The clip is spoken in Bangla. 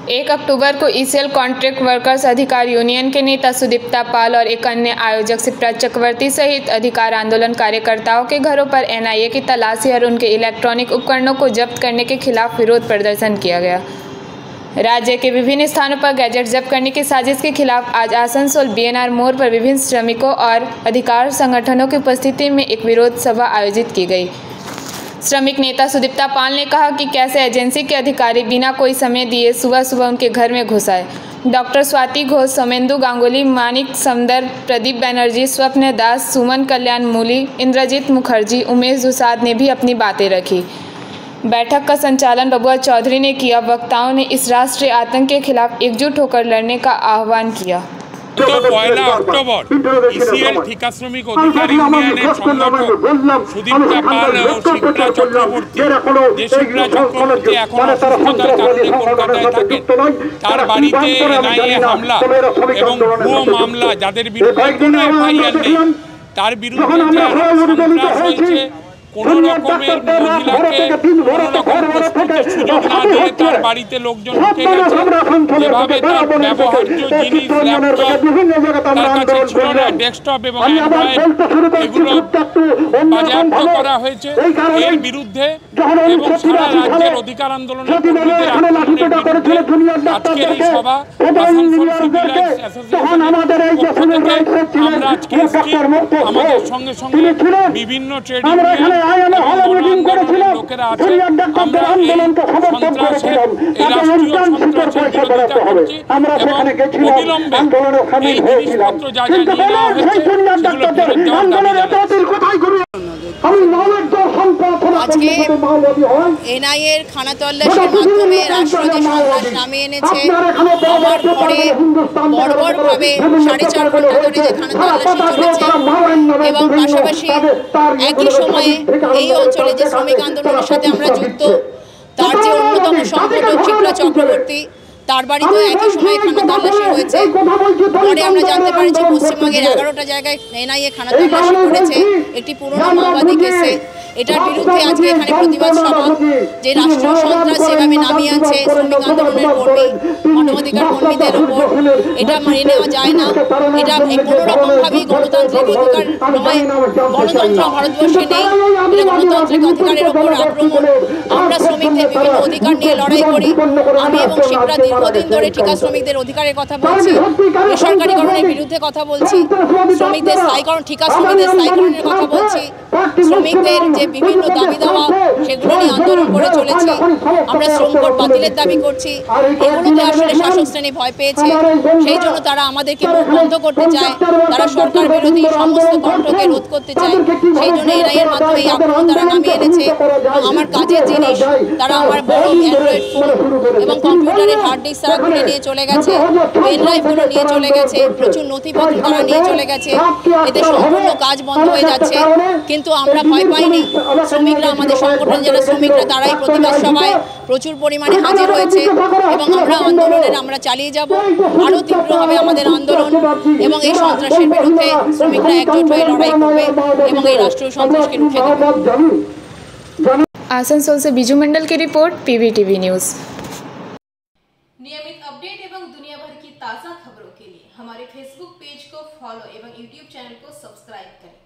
1 अक्टूबर को ईसीएल कॉन्ट्रैक्ट वर्कर्स अधिकार यूनियन के नेता सुदीप्ता पाल और एक अन्य आयोजक शिवराज चक्रवर्ती सहित अधिकार आंदोलन कार्यकर्ताओं के घरों पर एनआईए की तलाशी और उनके इलेक्ट्रॉनिक उपकरणों को जब्त करने के खिलाफ विरोध प्रदर्शन किया गया। राज्य के विभिन्न स्थानों पर गैजेट जब्त करने की साजिश के खिलाफ आज आसनसोल बीएनआर मोड़ पर विभिन्न श्रमिकों और अधिकार संगठनों की उपस्थिति में एक विरोध सभा आयोजित की गई। श्रमिक नेता सुदीप्ता पाल ने कहा कि कैसे एजेंसी के अधिकारी बिना कोई समय दिए सुबह सुबह उनके घर में घुस आए। डॉक्टर स्वाति घोष, सोमेंदु गांगुली, मानिक समदर, प्रदीप बनर्जी, स्वप्न दास, सुमन कल्याण मूली, इंद्रजीत मुखर्जी, उमेश दुसाद ने भी अपनी बातें रखी। बैठक का संचालन बबुआ चौधरी ने किया। वक्ताओं ने इस राष्ट्रीय आतंक के खिलाफ एकजुट होकर लड़ने का आह्वान किया। तो 1 अक्टोबर ईसीएल ঠিকা শ্রমিক অধিকার ইউনিয়নের সংগঠক সুদীপ্তা পাল ও শিবরাজ চক্রবর্তী, যে শিবরাজ চক্রবর্তী এখন অসুস্থতার কারণে কলকাতায় থাকেন, তার বাড়িতে এনআইএ হামলা এবং ভুয়ো মামলা, যাদের বিরুদ্ধে কোনো এফআইআর নেই, তার বিরুদ্ধে যে সন্ত্রাস হয়েছে, কোনো রকমের মহিলাকে কোনো রকম প্রস্তুতির সুযোগ না দিয়ে তার বাড়িতে লোকজন ঢুকে গেছে, যেভাবে তার ব্যবহার্য জিনিস, ল্যাপটপ, তার কাছে ছিল না ডেস্কটপ এবং অ্যান্ড্রয়েড, এগুলো বাজেয়াপ্ত করা হয়েছে। এর বিরুদ্ধে এবং সারা রাজ্যের অধিকার আন্দোলনের কর্মীদের আন্দোলনের বিরুদ্ধে আজকের এই সভা আসানসোল সিভিল রাইটস অ্যাসোসিয়েশনের পক্ষ থেকে আমরা আজকে এসেছি। আমাদের সঙ্গে সঙ্গে বিভিন্ন ট্রেড ইউনিয়ন লোকেরা আছে। আমরা এই সন্ত্রাসের, এই রাষ্ট্রীয় সন্ত্রাসের বিরোধিতা করছি এবং অবিলম্বে এই জিনিসপত্র যা যা নিয়ে নেওয়া হয়েছে সেগুলো ফেরত দেওয়ার দাবি জানাচ্ছি। আজকে এনআইএর খানা তল্লাশির মাধ্যমে রাষ্ট্র যে সন্ত্রাস নামিয়ে এনেছে, আমার ঘরে বর্বরভাবে 4.5 ঘন্টা ধরে যে খানা তল্লাশি চলেছে এবং পাশাপাশি একই সময়ে এই অঞ্চলে যে শ্রমিক আন্দোলনের সাথে আমরা যুক্ত, তার যে অন্যতম সংগঠক শিবরাজ চক্রবর্তী, তার বাড়িতেও একই সময়ে খানা তল্লাশি হয়েছে। পরে আমরা জানতে পারছি পশ্চিমবঙ্গের 11টা জায়গায় এনআইএ খানা তল্লাশি করেছে একটি পুরনো মাওবাদী কেসে। এটার বিরুদ্ধে আজকে এখানে প্রতিবাদ সভা, যে রাষ্ট্রীয় সন্ত্রাস যেভাবে নামিয়ে আনছে শ্রমিক আন্দোলনের কর্মী, মানবাধিকার কর্মীদের ওপর, এটা মেনে নেওয়া যায় না। এটা কোনো রকমভাবেই গণতান্ত্রিক অধিকার নয়। গণতন্ত্র ভারতবর্ষে নেই, এটা গণতান্ত্রিক অধিকারের ওপর আক্রমণ। আমরা শ্রমিকদের বিভিন্ন অধিকার নিয়ে লড়াই করি। আমি এবং শিবরা দীর্ঘদিন ধরে ঠিকা শ্রমিকদের অধিকারের কথা বলছি, বেসরকারীকরণের বিরুদ্ধে কথা বলছি, শ্রমিকদের স্থায়ীকরণ, ঠিকা শ্রমিকদের স্থায়ীকরণের কথা বলছি, শ্রমিকদের যে বিভিন্ন দাবি দেওয়া সেগুলো নিয়ে আন্দোলন করে চলেছি। আমরা শ্রম কোড বাতিলের দাবি করছি। এগুলোতে আসলে শাসক শ্রেণী ভয় পেয়েছে, সেই জন্য তারা আমাদেরকে মুখ বন্ধ করতে চায়, তারা সরকার বিরোধী সমস্ত কণ্ঠকে রোধ করতে চায়। সেই জন্য এনআইএর মাধ্যমে এই আক্রমণ তারা নামিয়ে এনেছে। আমার কাজের জিনিস, তারা আমার বড় অ্যান্ড্রয়েড ফোন এবং কম্পিউটারের হার্ড ডিস্ক তারা খুলে নিয়ে চলে গেছে, পেন ড্রাইভগুলো নিয়ে চলে গেছে, প্রচুর নথিপত্র তারা নিয়ে চলে গেছে। এতে সম্পূর্ণ কাজ বন্ধ হয়ে যাচ্ছে, কিন্তু আমরা ভয় পাইনি। শ্রমিকরা, আমাদের সংগঠন যারা শ্রমিকরা, তারাই প্রতিবাদ সভায় প্রচুর পরিমাণে হাজির হয়েছে এবং আমরা চালিয়ে যাব। আরও তীব্র হবে আমাদের আন্দোলন এবং এই সন্ত্রাসের বিরুদ্ধে শ্রমিকরা একজোট হয়ে লড়াই করবে এবং এই রাষ্ট্রীয় সন্ত্রাসকে রুখে দেবে। आसनसोल से बीजू मंडल की रिपोर्ट, पीवीटीवी न्यूज़। नियमित अपडेट एवं दुनिया भर की ताज़ा खबरों के लिए हमारे फेसबुक पेज को फॉलो एवं यूट्यूब चैनल को सब्सक्राइब करें।